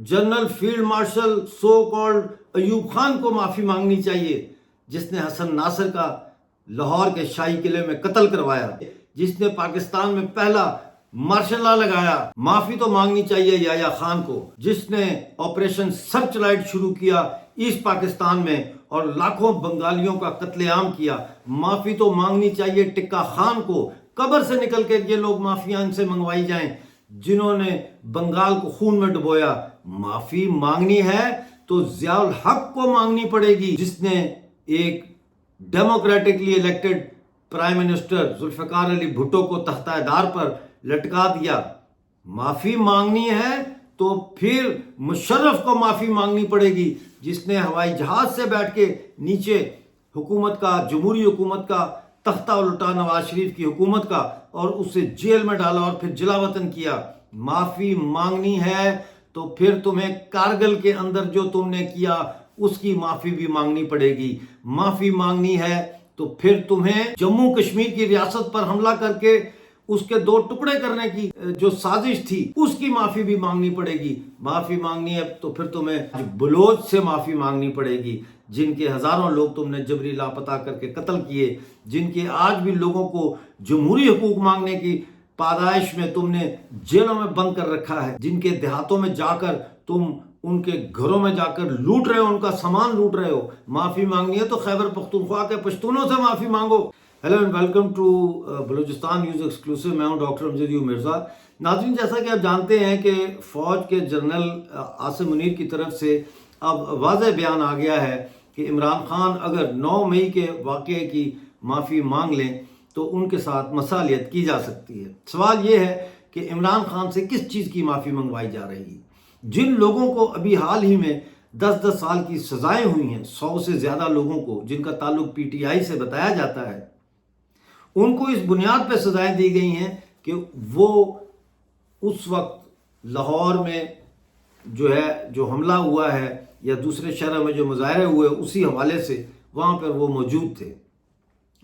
General field marshal so called Ayub Khan को माफ़ी मांगनी चाहिए, जिसने हसन नासर का लाहौर के शाही किले में कत्ल करवाया, जिसने पाकिस्तान में पहला मार्शल लॉ लगाया। माफ़ी तो मांगनी चाहिए याया खान को, जिसने ऑपरेशन सर्च लाइट शुरू किया ईस्ट पाकिस्तान में और लाखों बंगालियों का कत्लेआम किया। माफ़ी तो मांगनी चाहिए टिक्का खान को, कब्र से निकल के ये लोग माफिया इनसे मंगवाई जाएं, जिन्होंने बंगाल को खून में डुबोया। माफ़ी मांगनी है तो ज़ियाउल हक को मांगनी पड़ेगी, जिसने एक democratically elected prime minister Zulfikar Ali Bhutto को तख्तादार पर लटका दिया। माफ़ी मांगनी है तो फिर मुशर्रफ को माफ़ी मांगनी पड़ेगी, जिसने हवाई जहाज से बैठ के नीचे हुकूमत का, जमहूरी हुकूमत का तख्ता उल्टा नवाज शरीफ की हुकूमत का, और उसे जेल में डाला और फिर जिला वतन किया। माफ़ी मांगनी है तो फिर तुम्हें कारगिल के अंदर जो तुमने किया उसकी माफ़ी भी मांगनी पड़ेगी। माफ़ी मांगनी है तो फिर तुम्हें जम्मू कश्मीर की रियासत पर हमला करके उसके दो टुकड़े करने की जो साजिश थी उसकी माफ़ी भी मांगनी पड़ेगी। माफ़ी मांगनी है तो फिर तुम्हें बलोच से माफ़ी मांगनी पड़ेगी, जिनके हज़ारों लोग तुमने जबरी लापता करके कत्ल किए, जिनके आज भी लोगों को जमहूरी हकूक मांगने की पादाइश में तुमने जेलों में बंद कर रखा है, जिनके देहातों में जाकर तुम उनके घरों में जाकर लूट रहे हो, उनका सामान लूट रहे हो। माफ़ी मांगनी है तो खैबर पख्तूनख्वा के पश्तूनों से माफ़ी मांगो। Hello and welcome to Balochistan news exclusive. मैं हूं डॉक्टर अमजद मिर्ज़ा। नाज़रीन, जैसा कि आप जानते हैं कि फ़ौज के जनरल आसिम मुनीर की तरफ से अब वाज़ेह बयान आ गया है कि इमरान खान अगर 9 मई के वाक़े की माफ़ी मांग लें तो उनके साथ मसालियत की जा सकती है। सवाल ये है कि इमरान खान से किस चीज़ की माफ़ी मंगवाई जा रही है। जिन लोगों को अभी हाल ही में 10-10 साल की सज़ाएँ हुई हैं, 100 से ज़्यादा लोगों को जिनका ताल्लुक PTI से बताया जाता है, उनको इस बुनियाद पर सजाएं दी गई हैं कि वो उस वक्त लाहौर में जो हमला हुआ है या दूसरे शहरों में जो मुजाहरे हुए उसी हवाले से वहाँ पर वो मौजूद थे।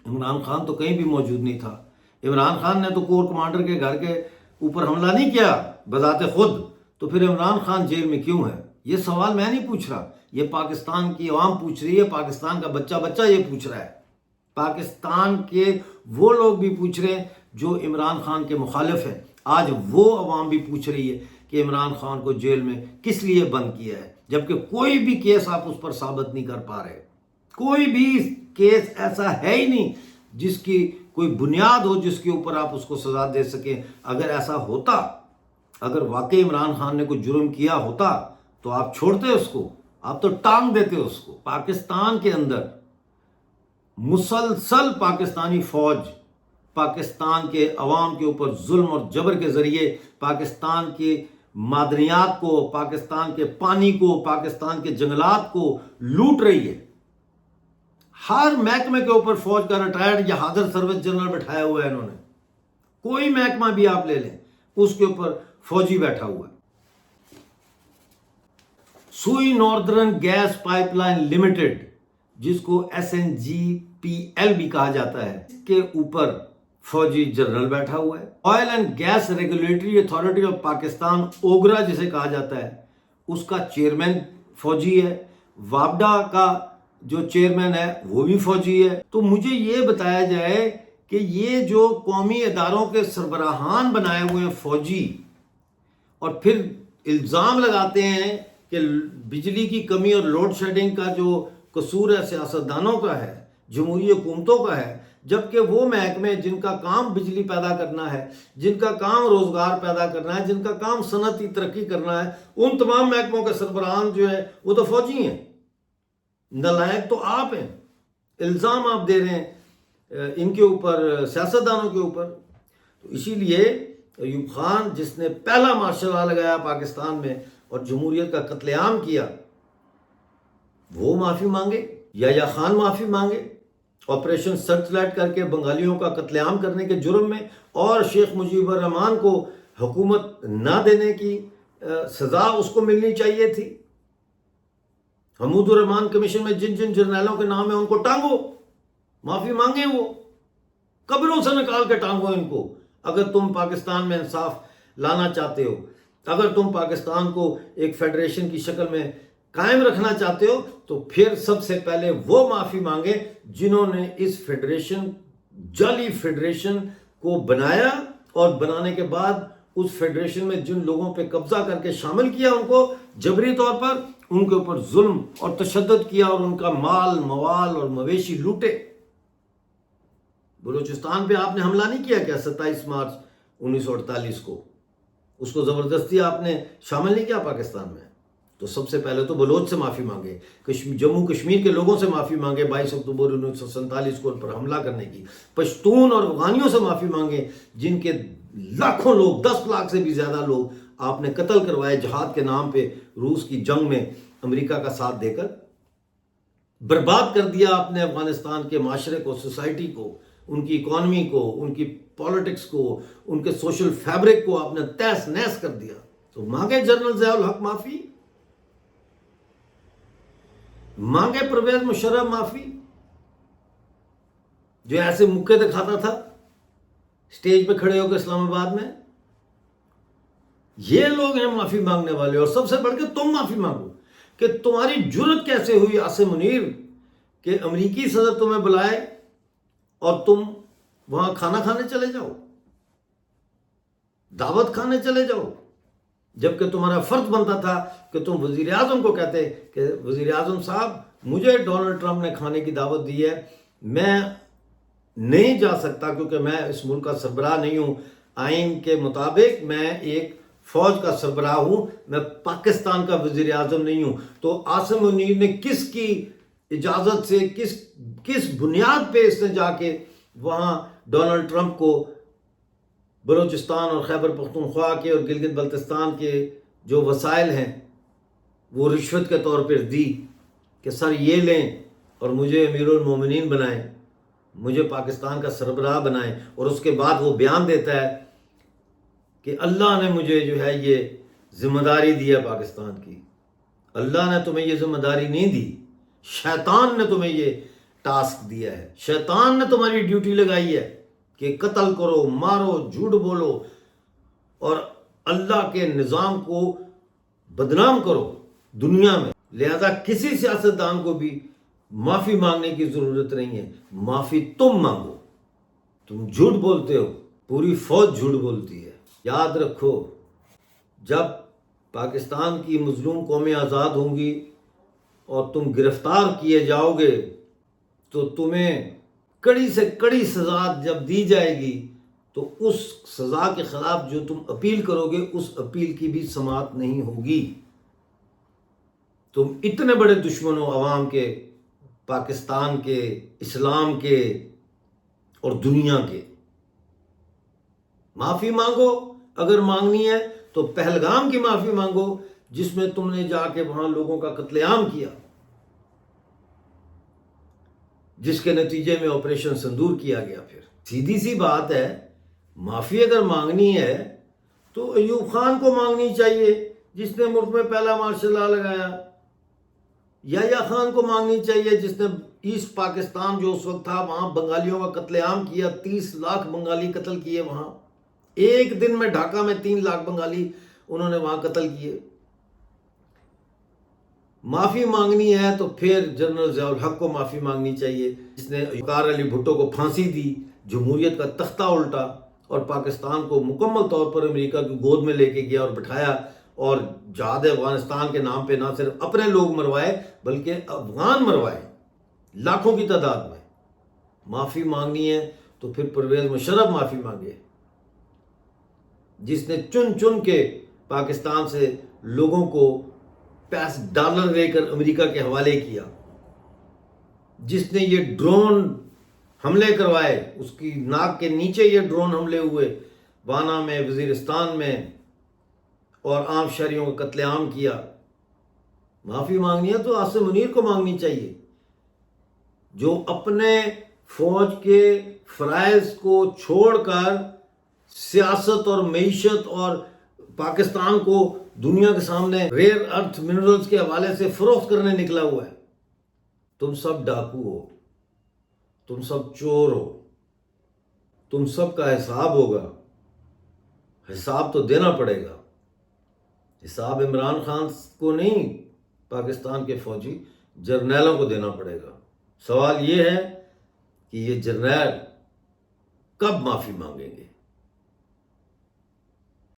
इमरान खान तो कहीं भी मौजूद नहीं था। इमरान खान ने तो कोर कमांडर के घर के ऊपर हमला नहीं किया बजाते खुद, तो फिर इमरान खान जेल में क्यों है? ये सवाल मैं नहीं पूछ रहा, ये पाकिस्तान की आवाम पूछ रही है, पाकिस्तान का बच्चा ये पूछ रहा है। पाकिस्तान के वो लोग भी पूछ रहे हैं जो इमरान खान के मुखालिफ हैं। आज वो अवाम भी पूछ रही है कि इमरान खान को जेल में किस लिए बंद किया है, जबकि कोई भी केस आप उस पर साबित नहीं कर पा रहे। कोई भी केस ऐसा है ही नहीं जिसकी कोई बुनियाद हो, जिसके ऊपर आप उसको सजा दे सकें। अगर ऐसा होता, अगर वाकई इमरान खान ने कोई जुर्म किया होता तो आप छोड़ते उसको, आप तो टांग देते उसको। पाकिस्तान के अंदर मुसलसल पाकिस्तानी फौज पाकिस्तान के अवाम के ऊपर जुल्म और जबर के जरिए पाकिस्तान के मादनियात को, पाकिस्तान के पानी को, पाकिस्तान के जंगलात को लूट रही है। हर महकमे के ऊपर फौज का रिटायर्ड या हाजिर सर्विस जनरल बैठाया हुआ है इन्होंने। कोई महकमा भी आप ले लें उसके ऊपर फौजी बैठा हुआ है। सुई नॉर्दर्न गैस पाइपलाइन लिमिटेड, जिसको SNGPL भी कहा जाता है, के ऊपर फौजी जनरल बैठा हुआ है। Oil and gas regulatory authority of Pakistan, OGRA जिसे कहा जाता है, उसका चेयरमैन फौजी है। वापडा का जो चेयरमैन है वो भी फौजी है। तो मुझे ये बताया जाए कि ये जो कौमी इदारों के सरबराहान बनाए हुए हैं फौजी, और फिर इल्ज़ाम लगाते हैं कि बिजली की कमी और लोड शेडिंग का जो कसूर है सियासतदानों का है, जमहूरी हुकूमतों का है, जबकि वो महकमे जिनका काम बिजली पैदा करना है, जिनका काम रोजगार पैदा करना है, जिनका काम सनती तरक्की करना है, उन तमाम महकमों के सरबराहान जो है वो तो फौजी हैं। नालायक तो आप हैं, इल्ज़ाम आप दे रहे हैं इनके ऊपर, सियासतदानों के ऊपर। तो इसीलिए अयूब खान, जिसने पहला मार्शल लॉ लगाया पाकिस्तान में और जमहूरियत का कत्लेआम किया, वो माफ़ी मांगे, याया खान माफ़ी मांगे ऑपरेशन सर्च लाइट करके बंगालियों का कत्लेआम करने के जुर्म में, और शेख मुजीबुर रहमान को हुकूमत ना देने की सज़ा उसको मिलनी चाहिए थी। हमूदुर रहमान कमीशन में जिन जिन जर्नैलों के नाम है उनको टांगो, माफ़ी मांगे, वो कब्रों से निकाल के टांगो इनको, अगर तुम पाकिस्तान में इंसाफ लाना चाहते हो। اگر تم پاکستان کو ایک فیڈریشن کی شکل میں قائم رکھنا چاہتے ہو تو پھر سب سے پہلے وہ معافی مانگے جنہوں نے اس فیڈریشن، جعلی فیڈریشن کو بنایا، اور بنانے کے بعد اس فیڈریشن میں جن لوگوں پہ قبضہ کر کے شامل کیا، ان کو جبری طور پر ان کے اوپر ظلم اور تشدد کیا اور ان کا مال، موال اور مویشی لوٹے۔ بلوچستان پہ آپ نے حملہ نہیں کیا کیا 27 مارچ 1948 کو؟ اس کو زبردستی آپ نے شامل نہیں کیا پاکستان میں؟ تو سب سے پہلے تو بلوچ سے معافی مانگے، جموں کشمیر کے لوگوں سے معافی مانگے 22 اکتوبر 1947 کو ان پر حملہ کرنے کی، پشتون اور افغانیوں سے معافی مانگے جن کے لاکھوں لوگ، 10 لاکھ سے بھی زیادہ لوگ آپ نے قتل کروائے جہاد کے نام پہ، روس کی جنگ میں امریکہ کا ساتھ دے کر برباد کر دیا اپنے افغانستان کے معاشرے کو، سوسائٹی کو، ان کی اکانومی کو، ان کی پالیٹکس کو، ان کے سوشل فیبرک کو آپ نے تہس نہس کر دیا۔ تو مانگے جنرل ضیاء الحق معافی، مانگے پرویز مشرف معافی جو ایسے مکے دکھاتا تھا اسٹیج پہ کھڑے ہو کے اسلام آباد میں۔ یہ لوگ ہیں معافی مانگنے والے، اور سب سے بڑھ کے تم معافی مانگو کہ تمہاری جرت کیسے ہوئی عاصم منیر کہ امریکی صدر تمہیں بلائے اور تم وہاں کھانا کھانے چلے جاؤ، دعوت کھانے چلے جاؤ، جبکہ تمہارا فرض بنتا تھا کہ تم وزیر اعظم کو کہتے کہ وزیر اعظم صاحب مجھے ڈونلڈ ٹرمپ نے کھانے کی دعوت دی ہے، میں نہیں جا سکتا کیونکہ میں اس ملک کا سربراہ نہیں ہوں، آئین کے مطابق میں ایک فوج کا سربراہ ہوں، میں پاکستان کا وزیر اعظم نہیں ہوں۔ تو عاصم منیر نے کس کی اجازت سے، کس بنیاد پہ اس نے جا کے وہاں ڈونلڈ ٹرمپ کو بلوچستان اور خیبر پختونخوا کے اور گلگت بلتستان کے جو وسائل ہیں وہ رشوت کے طور پر دی کہ سر یہ لیں اور مجھے امیر المومنین بنائیں، مجھے پاکستان کا سربراہ بنائیں، اور اس کے بعد وہ بیان دیتا ہے کہ اللہ نے مجھے جو ہے یہ ذمہ داری دی ہے پاکستان کی۔ اللہ نے تمہیں یہ ذمہ داری نہیں دی، شیطان نے تمہیں یہ ٹاسک دیا ہے، شیطان نے تمہاری ڈیوٹی لگائی ہے کہ قتل کرو، مارو، جھوٹ بولو اور اللہ کے نظام کو بدنام کرو دنیا میں۔ لہذا کسی سیاستدان کو بھی معافی مانگنے کی ضرورت نہیں ہے، معافی تم مانگو۔ تم جھوٹ بولتے ہو، پوری فوج جھوٹ بولتی ہے۔ یاد رکھو جب پاکستان کی مظلوم قومیں آزاد ہوں گی اور تم گرفتار کیے جاؤ گے تو تمہیں کڑی سے کڑی سزا جب دی جائے گی تو اس سزا کے خلاف جو تم اپیل کرو گے اس اپیل کی بھی سماعت نہیں ہوگی۔ تم اتنے بڑے دشمن ہو عوام کے، پاکستان کے، اسلام کے اور دنیا کے۔ معافی مانگو، اگر مانگنی ہے تو پہلگام کی معافی مانگو جس میں تم نے جا کے وہاں لوگوں کا قتل عام کیا، جس کے نتیجے میں آپریشن سندور کیا گیا۔ پھر سیدھی سی بات ہے، معافی اگر مانگنی ہے تو ایوب خان کو مانگنی چاہیے جس نے ملک میں پہلا مارشل لا لگایا، یحییٰ خان کو مانگنی چاہیے جس نے ایسٹ پاکستان جو اس وقت تھا وہاں بنگالیوں کا قتل عام کیا، 30 لاکھ بنگالی قتل کیے وہاں، ایک دن میں ڈھاکہ میں 3 لاکھ بنگالی انہوں نے وہاں قتل کیے۔ معافی مانگنی ہے تو پھر جنرل ضیاء الحق کو معافی مانگنی چاہیے جس نے وقار علی بھٹو کو پھانسی دی، جمہوریت کا تختہ الٹا اور پاکستان کو مکمل طور پر امریکہ کی گود میں لے کے گیا اور بٹھایا، اور جہاد افغانستان کے نام پہ نہ صرف اپنے لوگ مروائے بلکہ افغان مروائے لاکھوں کی تعداد میں۔ معافی مانگنی ہے تو پھر پرویز مشرف معافی مانگے جس نے چن چن کے پاکستان سے لوگوں کو $5 دے کر امریکہ کے حوالے کیا، جس نے یہ ڈرون حملے کروائے، اس کی ناک کے نیچے یہ ڈرون حملے ہوئے وانا میں، وزیرستان میں، اور عام شہریوں کا قتل عام کیا۔ معافی مانگنی ہے تو عاصم منیر کو مانگنی چاہیے جو اپنے فوج کے فرائض کو چھوڑ کر سیاست اور معیشت اور پاکستان کو دنیا کے سامنے ریئر ارتھ منرلز کے حوالے سے فروخت کرنے نکلا ہوا ہے۔ تم سب ڈاکو ہو، تم سب چور ہو، تم سب کا حساب ہوگا، حساب تو دینا پڑے گا۔ حساب عمران خان کو نہیں، پاکستان کے فوجی جرنیلوں کو دینا پڑے گا۔ سوال یہ ہے کہ یہ جرنیل کب معافی مانگیں گے؟